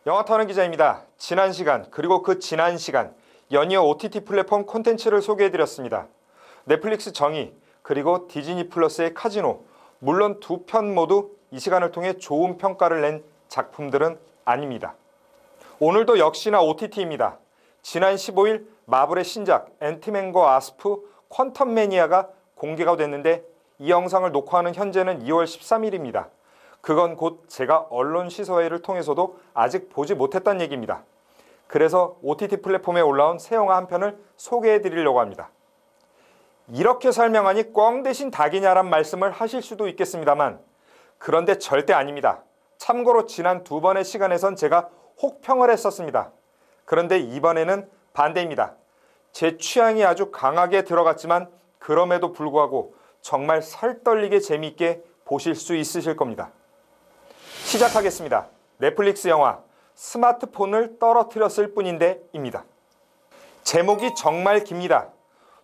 영화터는 기자입니다. 지난 시간 그리고 그 지난 시간 연이어 OTT 플랫폼 콘텐츠를 소개해드렸습니다. 넷플릭스 정의 그리고 디즈니 플러스의 카지노, 물론 두 편 모두 이 시간을 통해 좋은 평가를 낸 작품들은 아닙니다. 오늘도 역시나 OTT입니다. 지난 15일 마블의 신작 앤트맨과 아스프 퀀텀 매니아가 공개가 됐는데 이 영상을 녹화하는 현재는 2월 13일입니다. 그건 곧 제가 언론 시사회를 통해서도 아직 보지 못했다는 얘기입니다. 그래서 OTT 플랫폼에 올라온 새 영화 한 편을 소개해 드리려고 합니다. 이렇게 설명하니 꽝 대신 닭이냐란 말씀을 하실 수도 있겠습니다만 그런데 절대 아닙니다. 참고로 지난 두 번의 시간에선 제가 혹평을 했었습니다. 그런데 이번에는 반대입니다. 제 취향이 아주 강하게 들어갔지만 그럼에도 불구하고 정말 살떨리게 재미있게 보실 수 있으실 겁니다. 시작하겠습니다. 넷플릭스 영화 스마트폰을 떨어뜨렸을 뿐인데 입니다. 제목이 정말 깁니다.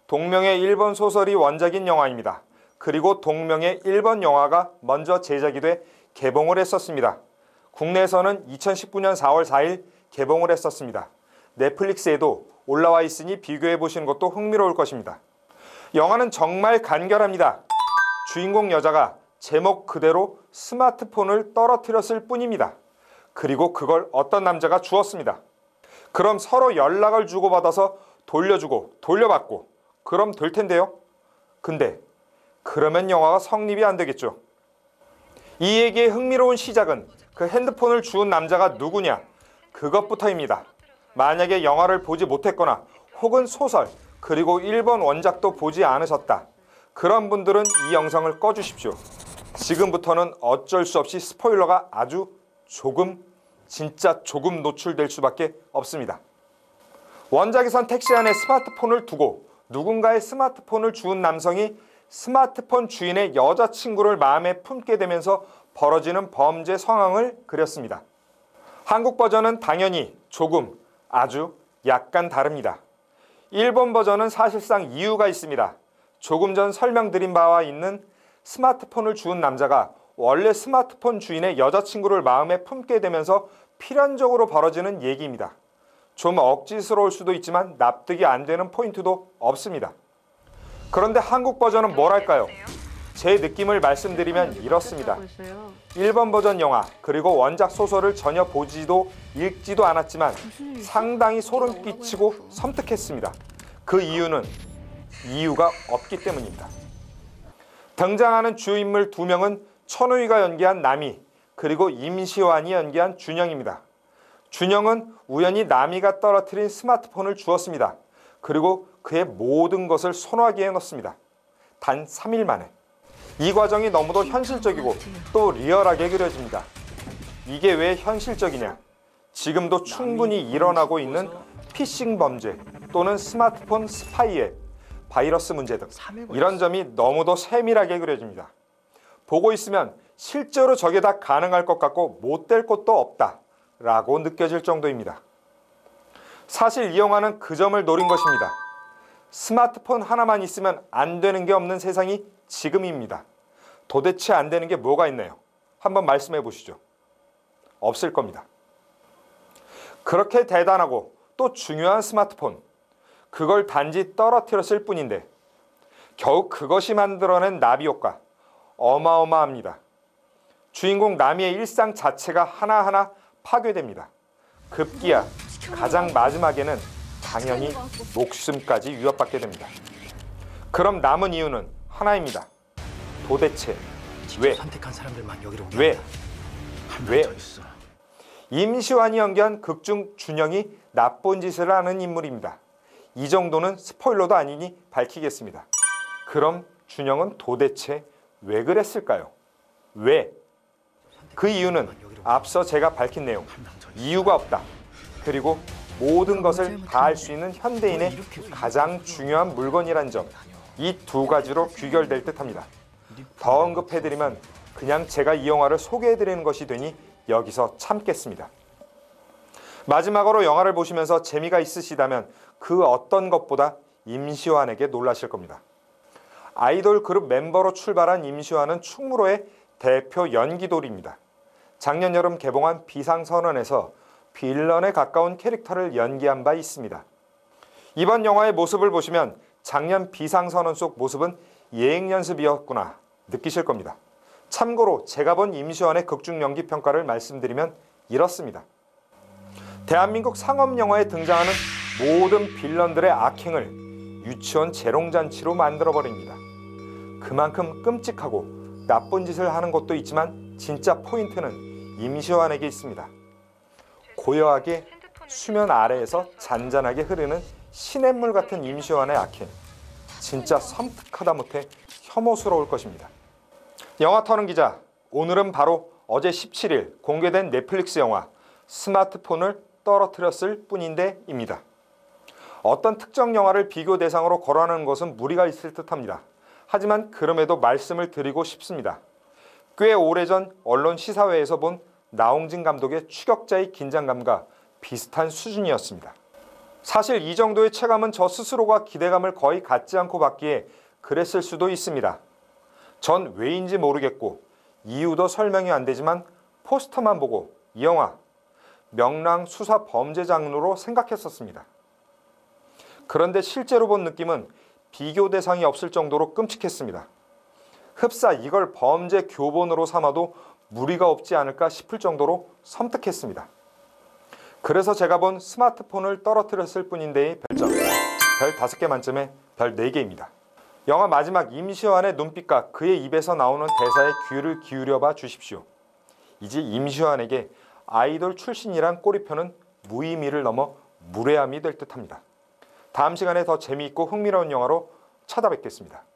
동명의 일본 소설이 원작인 영화입니다. 그리고 동명의 일본 영화가 먼저 제작이 돼 개봉을 했었습니다. 국내에서는 2019년 4월 4일 개봉을 했었습니다. 넷플릭스에도 올라와 있으니 비교해 보시는 것도 흥미로울 것입니다. 영화는 정말 간결합니다. 주인공 여자가 제목 그대로 스마트폰을 떨어뜨렸을 뿐입니다. 그리고 그걸 어떤 남자가 주었습니다. 그럼 서로 연락을 주고받아서 돌려주고 돌려받고 그럼 될 텐데요. 근데 그러면 영화가 성립이 안 되겠죠. 이 얘기의 흥미로운 시작은 그 핸드폰을 주운 남자가 누구냐 그것부터입니다. 만약에 영화를 보지 못했거나 혹은 소설 그리고 일본 원작도 보지 않으셨다. 그런 분들은 이 영상을 꺼주십시오. 지금부터는 어쩔 수 없이 스포일러가 아주 조금, 진짜 조금 노출될 수밖에 없습니다. 원작에선 택시 안에 스마트폰을 두고 누군가의 스마트폰을 주운 남성이 스마트폰 주인의 여자친구를 마음에 품게 되면서 벌어지는 범죄 상황을 그렸습니다. 한국 버전은 당연히 조금, 아주 약간 다릅니다. 일본 버전은 사실상 이유가 있습니다. 조금 전 설명드린 바와 있는 스마트폰을 주운 남자가 원래 스마트폰 주인의 여자친구를 마음에 품게 되면서 필연적으로 벌어지는 얘기입니다. 좀 억지스러울 수도 있지만 납득이 안 되는 포인트도 없습니다. 그런데 한국 버전은 뭐랄까요? 제 느낌을 말씀드리면 이렇습니다. 일본 버전 영화 그리고 원작 소설을 전혀 보지도 읽지도 않았지만 상당히 소름 끼치고 섬뜩했습니다. 그 이유가 없기 때문입니다. 등장하는 주인물 두 명은 천우희가 연기한 남희 그리고 임시완이 연기한 준영입니다. 준영은 우연히 남희가 떨어뜨린 스마트폰을 주었습니다. 그리고 그의 모든 것을 손아귀에 넣습니다. 단 3일 만에. 이 과정이 너무도 현실적이고 또 리얼하게 그려집니다. 이게 왜 현실적이냐? 지금도 충분히 일어나고 있는 피싱 범죄 또는 스마트폰 스파이 앱, 바이러스 문제 등 이런 점이 너무도 세밀하게 그려집니다. 보고 있으면 실제로 저게 다 가능할 것 같고 못될 것도 없다 라고 느껴질 정도입니다. 사실 이 영화는 그 점을 노린 것입니다. 스마트폰 하나만 있으면 안 되는 게 없는 세상이 지금입니다. 도대체 안 되는 게 뭐가 있나요? 한번 말씀해 보시죠. 없을 겁니다. 그렇게 대단하고 또 중요한 스마트폰, 그걸 단지 떨어뜨렸을 뿐인데 겨우 그것이 만들어낸 나비 효과, 어마어마합니다. 주인공 나미의 일상 자체가 하나하나 파괴됩니다. 급기야 가장 마지막에는 당연히 목숨까지 위협받게 됩니다. 그럼 남은 이유는 하나입니다. 도대체 왜? 왜? 임시완이 연기한 극중 준영이 나쁜 짓을 하는 인물입니다. 이 정도는 스포일러도 아니니 밝히겠습니다. 그럼 준영은 도대체 왜 그랬을까요? 왜? 그 이유는 앞서 제가 밝힌 내용, 이유가 없다. 그리고 모든 것을 다 할 수 있는 현대인의 가장 중요한 물건이란 점, 이 두 가지로 귀결될 듯합니다. 더 언급해드리면 그냥 제가 이 영화를 소개해드리는 것이 되니 여기서 참겠습니다. 마지막으로 영화를 보시면서 재미가 있으시다면 그 어떤 것보다 임시완에게 놀라실 겁니다. 아이돌 그룹 멤버로 출발한 임시완은 충무로의 대표 연기돌입니다. 작년 여름 개봉한 비상선언에서 빌런에 가까운 캐릭터를 연기한 바 있습니다. 이번 영화의 모습을 보시면 작년 비상선언 속 모습은 예행연습이었구나 느끼실 겁니다. 참고로 제가 본 임시완의 극중 연기 평가를 말씀드리면 이렇습니다. 대한민국 상업영화에 등장하는 모든 빌런들의 악행을 유치원 재롱잔치로 만들어버립니다. 그만큼 끔찍하고 나쁜 짓을 하는 것도 있지만 진짜 포인트는 임시완에게 있습니다. 고요하게 수면 아래에서 잔잔하게 흐르는 시냇물 같은 임시완의 악행. 진짜 섬뜩하다 못해 혐오스러울 것입니다. 영화 터는 기자, 오늘은 바로 어제 17일 공개된 넷플릭스 영화 스마트폰을 떨어뜨렸을 뿐인데입니다. 어떤 특정 영화를 비교 대상으로 거론하는 것은 무리가 있을 듯합니다. 하지만 그럼에도 말씀을 드리고 싶습니다. 꽤 오래전 언론 시사회에서 본 나홍진 감독의 추격자의 긴장감과 비슷한 수준이었습니다. 사실 이 정도의 체감은 저 스스로가 기대감을 거의 갖지 않고 받기에 그랬을 수도 있습니다. 전 왜인지 모르겠고 이유도 설명이 안 되지만 포스터만 보고 이 영화 명랑 수사 범죄 장르로 생각했었습니다. 그런데 실제로 본 느낌은 비교 대상이 없을 정도로 끔찍했습니다. 흡사 이걸 범죄 교본으로 삼아도 무리가 없지 않을까 싶을 정도로 섬뜩했습니다. 그래서 제가 본 스마트폰을 떨어뜨렸을 뿐인데의 별점 별 5개 만점에 별 4개입니다. 영화 마지막 임시완의 눈빛과 그의 입에서 나오는 대사에 귀를 기울여봐 주십시오. 이제 임시완에게 아이돌 출신이란 꼬리표는 무의미를 넘어 무례함이 될 듯합니다. 다음 시간에 더 재미있고 흥미로운 영화로 찾아뵙겠습니다.